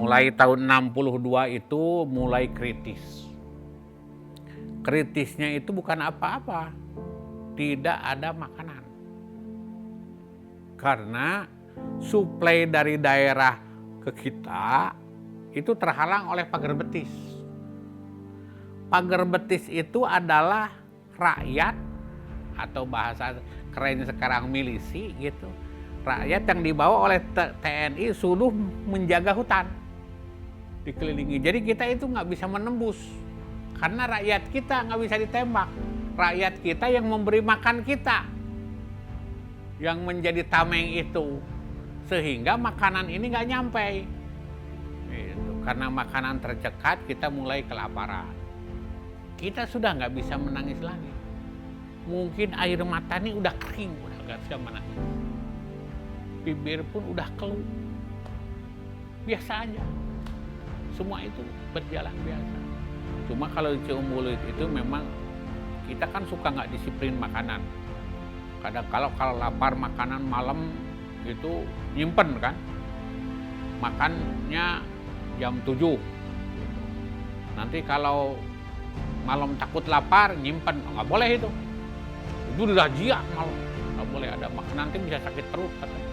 Mulai tahun 62 itu mulai kritis. Kritisnya itu bukan apa-apa, tidak ada makanan. Karena suplai dari daerah ke kita itu terhalang oleh pagar betis. Pagar betis itu adalah rakyat atau bahasa keren sekarang milisi gitu. Rakyat yang dibawa oleh TNI suruh menjaga hutan. Dikelilingi. Jadi kita itu nggak bisa menembus karena rakyat kita nggak bisa ditembak. Rakyat kita yang memberi makan kita, yang menjadi tameng itu, sehingga makanan ini nggak nyampe. Gitu. Karena makanan tercekat, kita mulai kelaparan. Kita sudah nggak bisa menangis lagi. Mungkin air mata ini udah kering, udah nggak bisa menangis. Bibir pun udah keluh. Biasa aja. Semua itu berjalan biasa. Cuma kalau di Ciumbuleuit itu memang kita kan suka nggak disiplin makanan. Kadang kalau lapar makanan malam itu nyimpen kan. Makannya jam 7. Nanti kalau malam takut lapar nyimpen, nggak boleh itu. Itu udah razia malam, nggak boleh ada makan, nanti bisa sakit perut katanya.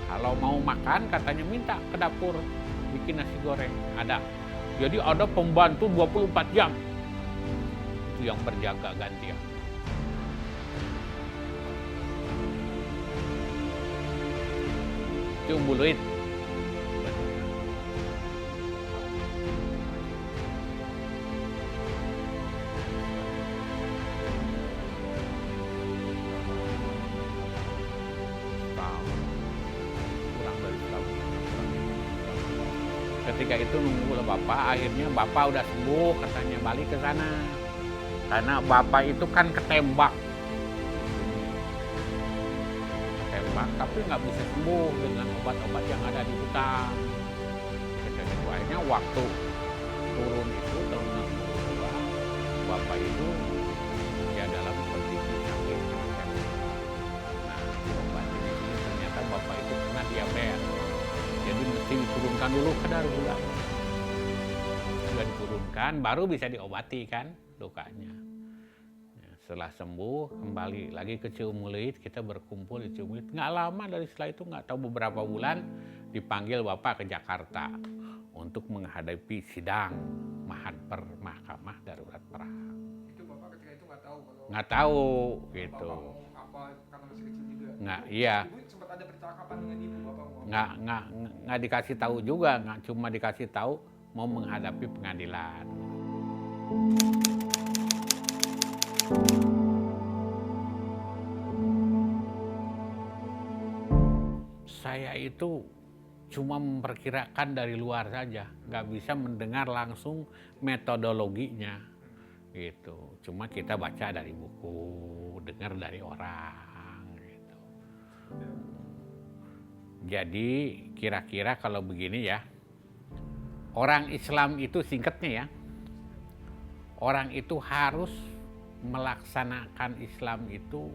Kalau mau makan katanya minta ke dapur bikin nasi goreng, ada. Jadi ada pembantu 24 jam. Itu yang berjaga gantian. Ciumbuleuit. Ketika itu nunggu bapak, akhirnya bapak udah sembuh, katanya balik ke sana. Karena bapak itu kan ketembak, tapi nggak bisa sembuh dengan obat-obat yang ada di hutan. Akhirnya waktu turun itu tahun 62, bapak itu ya dalam kondisi sakit. Nah, obat ini ternyata bapak itu kena diabetes. Jadi mesti diturunkan dulu kadar gula. Sudah diturunkan, baru bisa diobati kan lukanya. Nah, setelah sembuh, kembali lagi ke Ciumbuleuit, kita berkumpul di Ciumbuleuit. Nggak lama dari setelah itu, nggak tahu beberapa bulan, dipanggil bapak ke Jakarta untuk menghadapi sidang Mahaper Mahkamah Darurat Perang. Itu bapak ketika itu nggak tahu kalau nggak tahu gitu. Bapak mau apa karena masih kecil juga. Nggak, iya. Ibu sempat ada percakapan dengan ibu bapak mau Nggak dikasih tahu juga, nggak cuma dikasih tahu mau menghadapi pengadilan. Saya itu cuma memperkirakan dari luar saja, nggak bisa mendengar langsung metodologinya gitu. Cuma kita baca dari buku, dengar dari orang gitu. Jadi kira-kira kalau begini ya, orang Islam itu singkatnya ya, orang itu harus melaksanakan Islam itu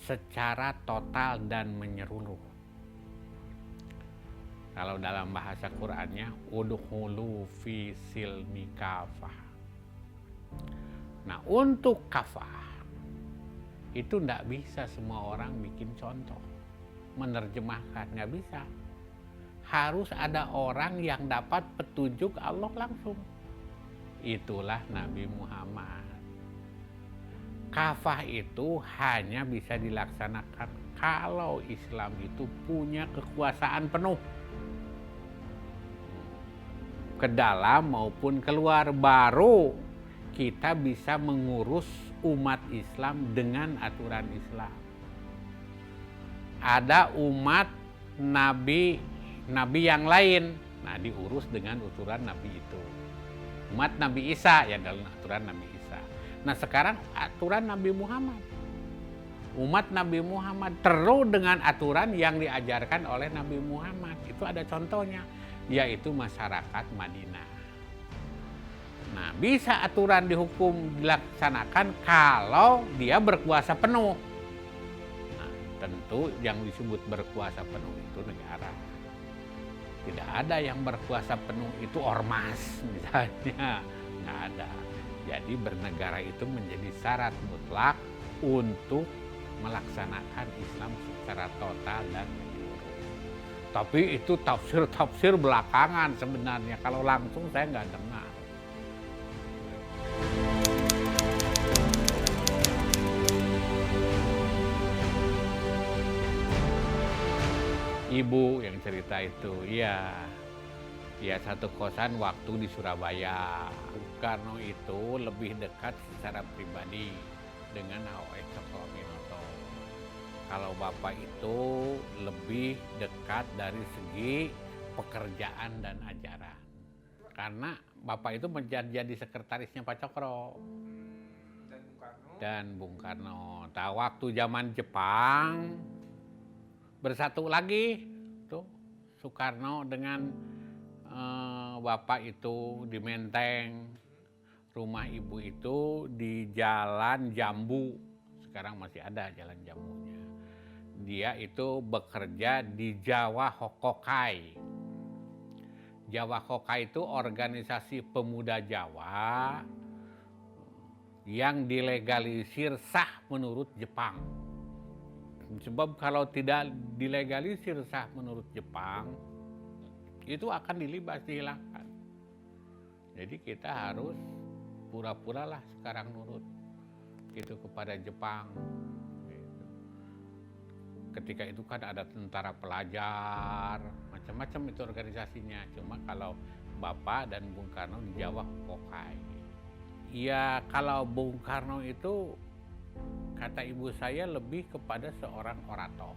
secara total dan menyeluruh. Kalau dalam bahasa Qur'annya, udkhulu fi silmi kafah. Nah, untuk kafah itu enggak bisa semua orang bikin contoh, menerjemahkan, nggak bisa. Harus ada orang yang dapat petunjuk Allah langsung. Itulah Nabi Muhammad. Kafah itu hanya bisa dilaksanakan kalau Islam itu punya kekuasaan penuh. Ke dalam maupun keluar, baru kita bisa mengurus umat Islam dengan aturan Islam. Ada umat nabi yang lain. Nah, diurus dengan aturan nabi itu. Umat Nabi Isa ya dalam aturan Nabi Isa. Nah, sekarang aturan Nabi Muhammad. Umat Nabi Muhammad terus dengan aturan yang diajarkan oleh Nabi Muhammad. Itu ada contohnya, yaitu masyarakat Madinah. Nah, bisa aturan dihukum dilaksanakan kalau dia berkuasa penuh. Nah, tentu yang disebut berkuasa penuh itu negara. Tidak ada yang berkuasa penuh itu ormas misalnya, nggak ada. Jadi bernegara itu menjadi syarat mutlak untuk melaksanakan Islam secara total dan menyeluruh. Tapi itu tafsir belakangan sebenarnya, kalau langsung saya nggak dengar. Ibu yang cerita itu, ya satu kosan waktu di Surabaya. Bung Karno itu lebih dekat secara pribadi dengan H.O.S. Cokroaminoto. Kalau Bapak itu lebih dekat dari segi pekerjaan dan ajaran. Karena Bapak itu menjadi sekretarisnya Pak Cokro. Dan Bung Karno. Nah, waktu zaman Jepang, bersatu lagi tuh Soekarno dengan Bapak itu di Menteng, rumah ibu itu di Jalan Jambu, sekarang masih ada Jalan Jambunya. Dia itu bekerja di Jawa Hokokai. Jawa Hokokai itu organisasi pemuda Jawa yang dilegalisir sah menurut Jepang. Sebab kalau tidak dilegalisir sah menurut Jepang, itu akan dihilangkan. Jadi kita harus pura-pura lah sekarang nurut gitu kepada Jepang. Gitu. Ketika itu kan ada tentara pelajar, macam-macam itu organisasinya. Cuma kalau Bapak dan Bung Karno di Jawa Hokokai. Ya kalau Bung Karno itu, kata ibu saya, lebih kepada seorang orator.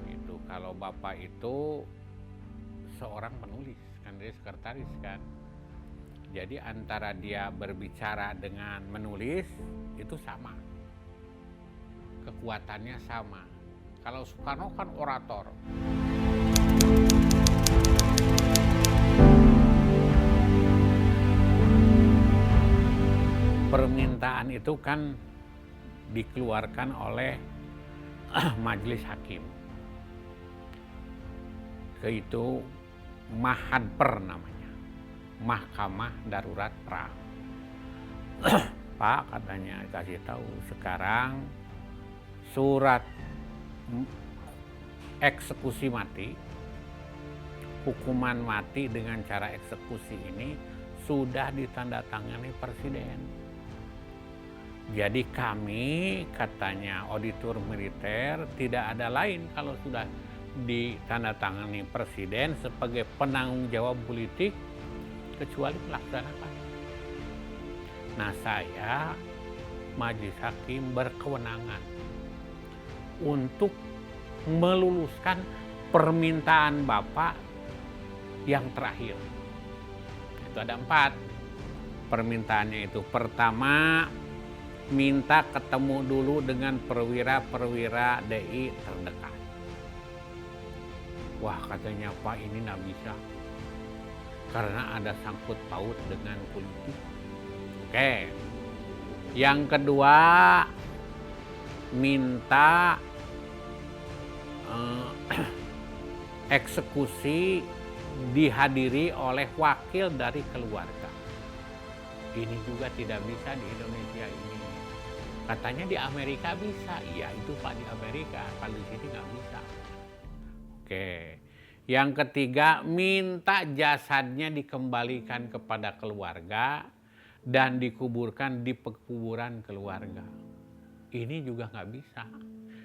Gitu. Kalau Bapak itu seorang penulis, kan dia sekretaris kan. Jadi antara dia berbicara dengan menulis itu sama. Kekuatannya sama. Kalau Soekarno kan orator. Permintaan itu kan dikeluarkan oleh majelis hakim. Itu Mahadper namanya, Mahkamah Darurat Perang. Pak katanya kasih tahu sekarang surat eksekusi mati, hukuman mati dengan cara eksekusi ini sudah ditandatangani Presiden. Jadi kami, katanya auditor militer, tidak ada lain kalau sudah ditandatangani Presiden sebagai penanggung jawab politik kecuali melaksanakan. Nah, saya majelis hakim berkewenangan untuk meluluskan permintaan Bapak yang terakhir. Itu ada 4 permintaannya itu. Pertama, minta ketemu dulu dengan perwira-perwira DI terdekat. Wah, katanya Pak, ini nggak bisa karena ada sangkut paut dengan politik. Oke. Yang kedua, minta eksekusi dihadiri oleh wakil dari keluarga. Ini juga tidak bisa di Indonesia ini. Katanya di Amerika bisa. Iya, itu Pak di Amerika, kalau di sini nggak bisa. Oke. Yang ketiga, minta jasadnya dikembalikan kepada keluarga dan dikuburkan di pekuburan keluarga. Ini juga nggak bisa.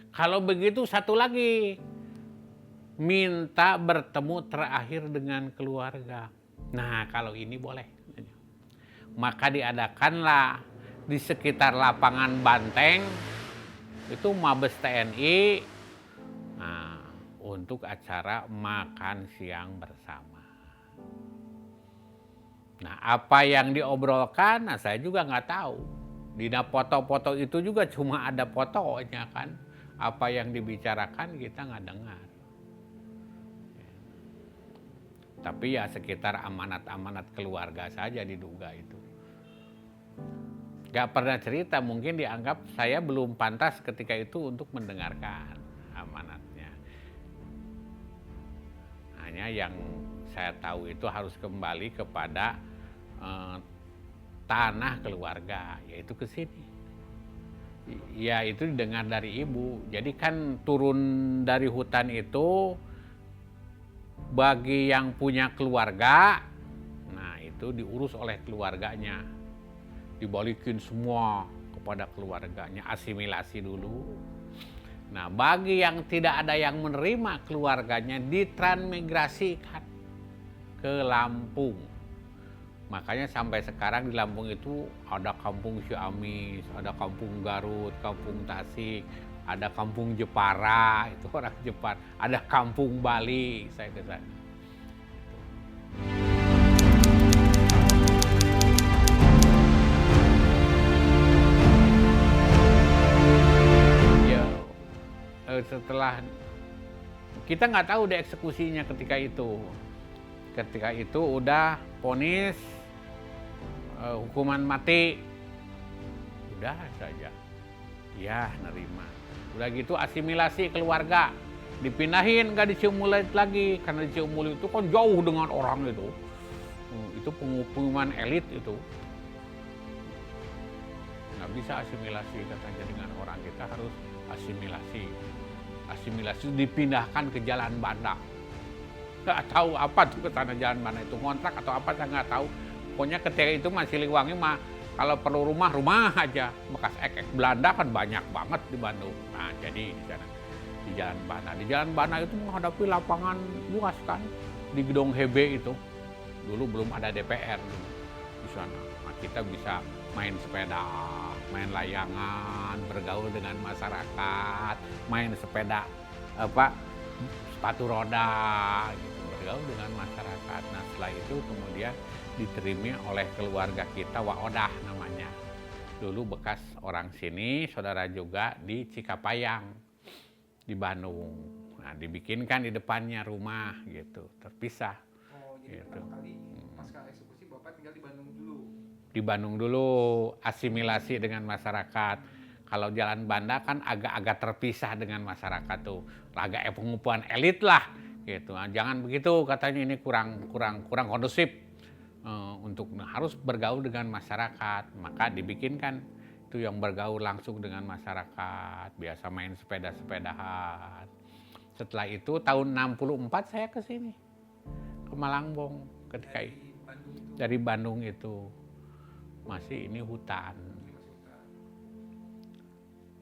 Kalau begitu satu lagi, minta bertemu terakhir dengan keluarga. Nah, kalau ini boleh. Maka diadakanlah di sekitar lapangan Banteng, itu Mabes TNI, untuk acara makan siang bersama. Nah, apa yang diobrolkan, nah saya juga nggak tahu. Di foto-foto itu juga cuma ada fotonya kan. Apa yang dibicarakan kita nggak dengar. Tapi ya sekitar amanat-amanat keluarga saja diduga itu. Gak pernah cerita, mungkin dianggap saya belum pantas ketika itu untuk mendengarkan amanatnya. Hanya yang saya tahu itu harus kembali kepada tanah keluarga, yaitu ke sini. Ya itu didengar dari ibu. Jadi kan turun dari hutan itu bagi yang punya keluarga, nah itu diurus oleh keluarganya. Dibalikin semua kepada keluarganya, asimilasi dulu. Nah, bagi yang tidak ada yang menerima keluarganya ditransmigrasikan ke Lampung. Makanya sampai sekarang di Lampung itu ada kampung Ciamis, ada kampung Garut, kampung Tasik, ada kampung Jepara, itu orang Jepara, ada kampung Bali, saya ke sana. Ya, setelah kita nggak tahu deh eksekusinya ketika itu. Ketika itu udah vonis hukuman mati, udah saja, ya nerima. Udah gitu asimilasi keluarga, dipindahin nggak di Ciumulid lagi, karena di Ciumulid itu kan jauh dengan orang itu pengumuman elit itu, nggak bisa asimilasi katanya dengan orang, kita harus asimilasi dipindahkan ke Jalan Banda. Nggak tahu apa tuh ke sana Jalan Banda itu, ngontrak atau apa saya nggak tahu. Pokoknya ketika itu masih Siliwangi mah kalau perlu rumah aja, bekas ek Belanda kan banyak banget di Bandung. Nah jadi di sana di Jalan Banda. Di Jalan Banda itu menghadapi lapangan luas kan, di Gedung HB itu. Dulu belum ada DPR di sana. Nah, kita bisa main sepeda, main layangan, bergaul dengan masyarakat, main sepeda sepatu roda, gitu, bergaul dengan masyarakat. Nah setelah itu kemudian diterima oleh keluarga kita, Waodah namanya. Dulu bekas orang sini, saudara juga di Cikapayang, di Bandung. Nah dibikinkan di depannya rumah gitu, terpisah. Oh jadi gitu. pertama kali pasca eksekusi Bapak tinggal di Bandung dulu? Di Bandung dulu, asimilasi dengan masyarakat. Kalau Jalan Banda kan agak-agak terpisah dengan masyarakat tuh, agak pengupuan elit lah gitu. Nah, jangan begitu katanya, ini kurang kondusif untuk harus bergaul dengan masyarakat. Maka dibikinkan itu yang bergaul langsung dengan masyarakat, biasa main sepeda-sepedahan. Setelah itu tahun 64 saya ke sini, ke Malangbong ketika dari Bandung itu masih ini hutan.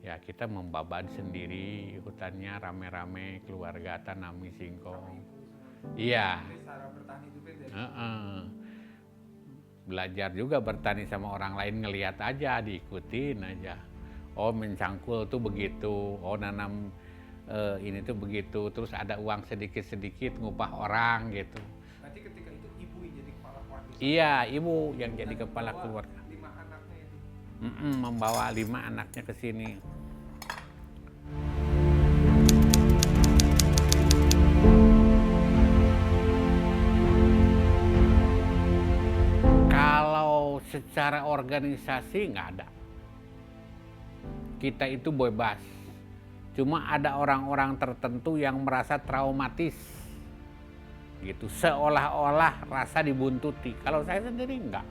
Ya kita membabat sendiri hutannya, rame-rame keluarga tanami singkong. Iya. Belajar juga bertani sama orang lain, ngelihat aja, diikutin aja. Oh mencangkul tuh begitu, oh nanam ini tuh begitu, terus ada uang sedikit-sedikit ngupah orang gitu. Berarti ketika itu ibu yang jadi kepala keluarga? Iya, ibu yang jadi kepala keluarga. 5 anaknya itu? Membawa 5 anaknya ke sini. Kalau secara organisasi nggak ada. Kita itu bebas. Cuma ada orang-orang tertentu yang merasa traumatis. Gitu, seolah-olah rasa dibuntuti. Kalau saya sendiri enggak.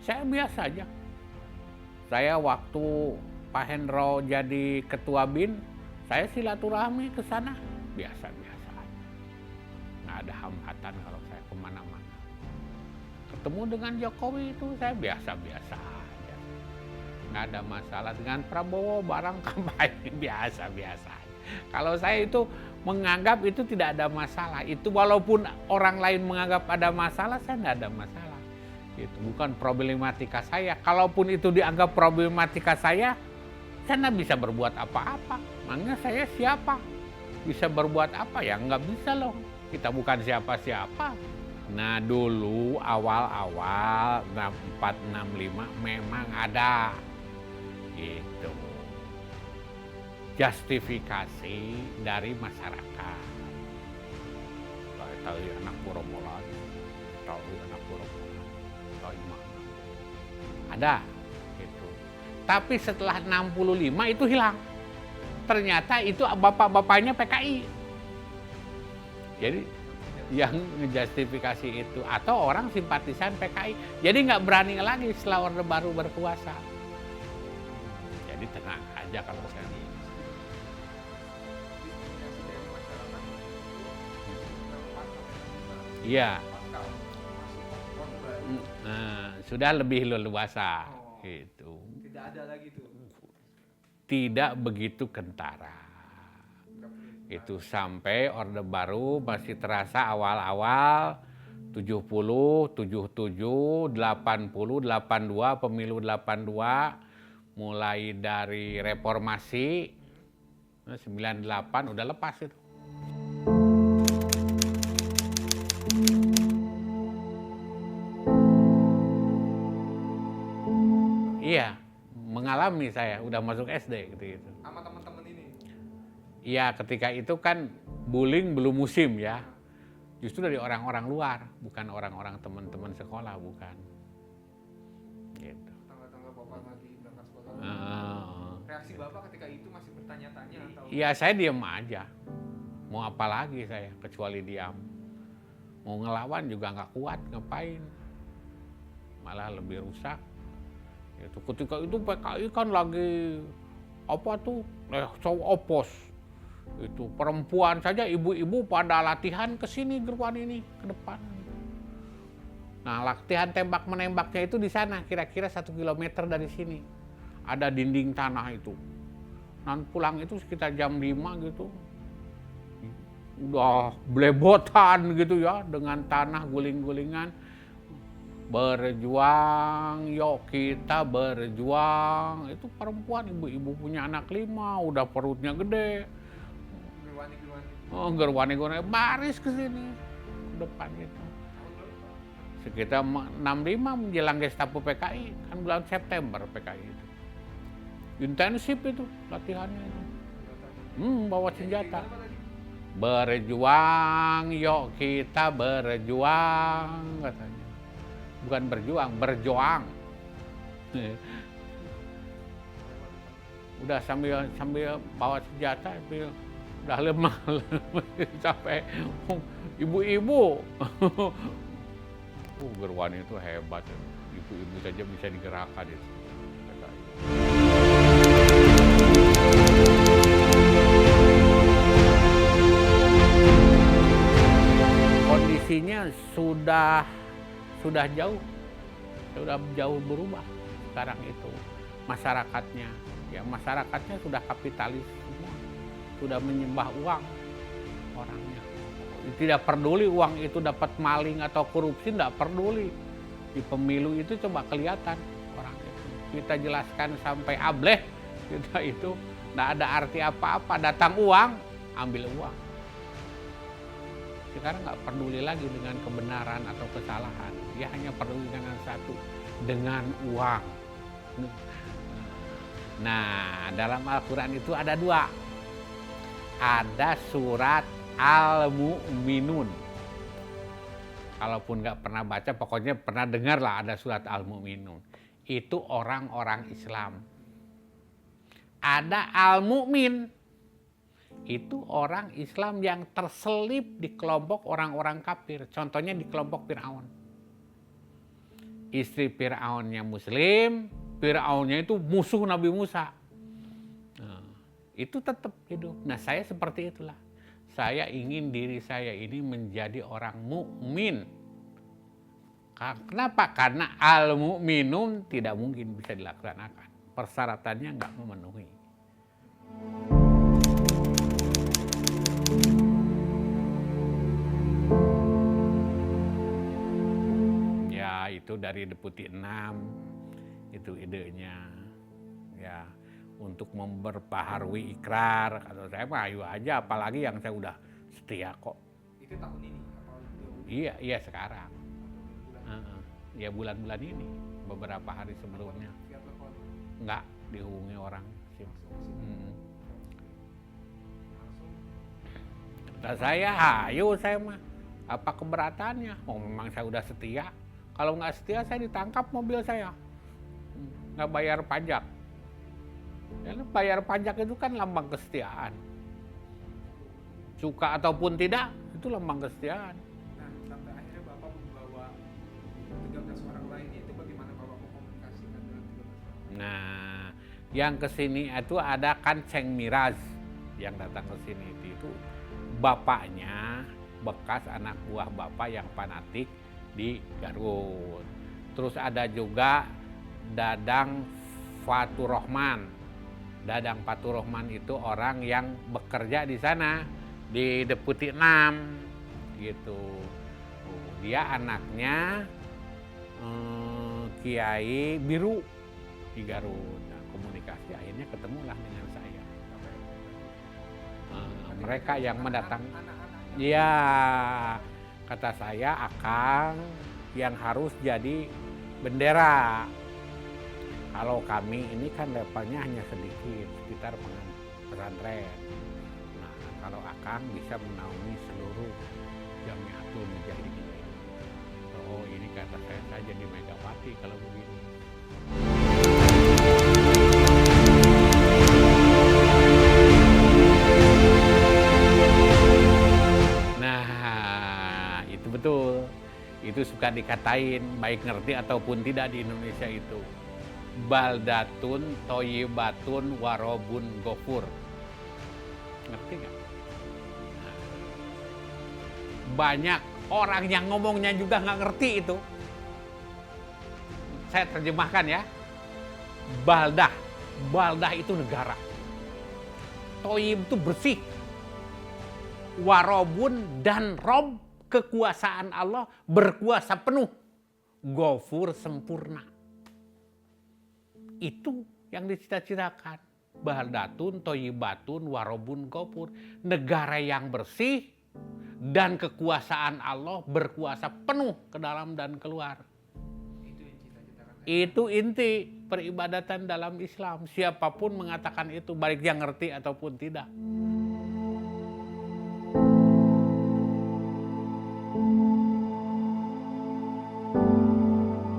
Saya biasa aja. Saya waktu Pak Hendro jadi ketua BIN, saya silaturahmi ke sana, biasa-biasa aja. Nggak ada hambatan kalau saya kemana-mana. Ketemu dengan Jokowi itu saya biasa-biasa aja. Nggak ada masalah. Dengan Prabowo barang kampanye biasa-biasa aja. Kalau saya itu menganggap itu tidak ada masalah. Itu walaupun orang lain menganggap ada masalah, saya nggak ada masalah. Itu bukan problematika saya. Kalaupun itu dianggap problematika saya nggak bisa berbuat apa-apa. Makanya saya siapa? bisa berbuat apa ya? Nggak bisa loh. Kita bukan siapa-siapa. Nah dulu awal-awal 64, 65 memang ada gitu justifikasi dari masyarakat. Tahu anak Purwomolan, tahu anak Purwomolan, tahu mana. Ada gitu. Tapi setelah 65 itu hilang. Ternyata itu bapak-bapaknya PKI. Jadi yang ngejustifikasi itu atau orang simpatisan PKI. Jadi nggak berani lagi setelah Orde Baru berkuasa. Jadi tenang aja kalau saya. Diskriminasi dari masyarakat itu 64 Iya. pasal masuk Orde Baru. Nah, sudah lebih leluasa gitu. Tidak ada lagi tuh. Tidak begitu kentara. Itu sampai Orde Baru masih terasa awal-awal 70, 77, 80, 82, pemilu 82, mulai dari reformasi 98 udah lepas itu. Iya, mengalami saya udah masuk SD gitu. Sama teman-teman ini. Iya, ketika itu kan bullying belum musim ya. Justru dari orang-orang luar, bukan orang-orang teman-teman sekolah, bukan. Gitu. Tangga-tangga bapak lagi berangkat sekolah. Reaksi bapak ketika itu masih bertanya-tanya atau? Iya, saya diam aja. Mau apa lagi saya kecuali diam. Mau ngelawan juga nggak kuat, ngapain? Malah lebih rusak. Itu ketika itu PKI kan lagi apa tuh? Cowok opos. Itu perempuan saja, ibu-ibu pada latihan ke sini geruan ini ke depan. Nah, latihan tembak menembaknya itu di sana, kira-kira 1 kilometer dari sini. Ada dinding tanah itu. Nanti pulang itu sekitar jam 5 gitu. Udah blebotan gitu ya, dengan tanah guling-gulingan. Berjuang, yuk kita berjuang. Itu perempuan, ibu-ibu punya anak 5, udah perutnya gede. Gerwani baris ke sini, ke depan gitu. Sekitar 65 menjelang Gestapo PKI, kan bulan September PKI itu. Intensif itu latihannya. Bawa senjata. Berjuang, yuk kita berjuang katanya. Bukan berjuang, berjoang. Udah sambil bawa senjata, udah lemah sampai ibu-ibu. Gerwani itu hebat, ibu-ibu saja bisa digerakkan itu. Kondisinya sudah jauh berubah sekarang itu masyarakatnya. Ya masyarakatnya sudah kapitalis semua, sudah menyembah uang orangnya. Tidak peduli uang itu dapat maling atau korupsi, tidak peduli. Di pemilu itu coba kelihatan orang itu. Kita jelaskan sampai ableh, kita itu tidak ada arti apa-apa. Datang uang, ambil uang. Sekarang nggak peduli lagi dengan kebenaran atau kesalahan. Dia hanya peduli dengan satu, dengan uang. Nah, dalam Al-Quran itu ada 2. Ada surat Al-Mu'minun. Kalaupun nggak pernah baca, pokoknya pernah dengar lah ada surat Al-Mu'minun. Itu orang-orang Islam. Ada Al-Mu'min. Itu orang Islam yang terselip di kelompok orang-orang kafir. Contohnya di kelompok Fir'aun. Istri Fir'aunnya Muslim, Fir'aunnya itu musuh Nabi Musa. Nah, itu tetap hidup. Nah, saya seperti itulah. Saya ingin diri saya ini menjadi orang mukmin. Kenapa? Karena al-mu'minun tidak mungkin bisa dilaksanakan. Persyaratannya nggak memenuhi. Ya, itu dari Deputi 6. Itu idenya. Ya, untuk memperbaharui ikrar. Kalau saya mah ayo aja, apalagi yang saya udah setia kok. Itu tahun ini apa udah Iya sekarang. bulan? Ya bulan-bulan ini, beberapa hari sebelumnya. Via telepon Nggak dihubungi orang sih. langsung ke sini. Langsung Kata saya, ayo saya mah. Apa keberatannya? Oh memang saya udah setia. Kalau nggak setia saya ditangkap mobil saya. Nggak bayar pajak. Karena bayar pajak itu kan lambang kesetiaan. Suka ataupun tidak, itu lambang kesetiaan. nah sampai akhirnya Bapak membawa 13 orang lainnya itu bagaimana Bapak mengkomunikasikan dengan 13 orang? Nah, yang kesini itu ada kan Ceng Miraz yang datang ke sini itu bapaknya bekas anak buah bapak yang fanatik di Garut. Terus ada juga Dadang Faturrahman. Dadang Faturrahman itu orang yang bekerja di sana di Deputi 6 gitu. Dia anaknya Kiai Biru di Garut. Nah, komunikasi akhirnya ketemulah dengan saya. Mereka yang mendatang. Ya, kata saya Akang yang harus jadi bendera. Kalau kami ini kan levelnya hanya sedikit, sekitar pesantren. Nah, kalau Akang bisa menaungi seluruh Jamiatul Mujahidin. Oh, ini kata saya jadi Megawati kalau begini. Nah, itu betul. Itu suka dikatain, baik ngerti ataupun tidak di Indonesia itu. Baldatun, toyibatun, warobun, gofur. Ngerti nggak? Nah, banyak orang yang ngomongnya juga nggak ngerti itu. Saya terjemahkan ya. Baldah itu negara. Toyib itu bersih. Warobun dan Rob, kekuasaan Allah berkuasa penuh. Gofur sempurna. Itu yang dicita-citakan. Baldatun, toyibatun, warobun, gofur. Negara yang bersih dan kekuasaan Allah berkuasa penuh ke dalam dan keluar. Itu inti peribadatan dalam Islam. Siapapun mengatakan itu, baik yang ngerti ataupun tidak.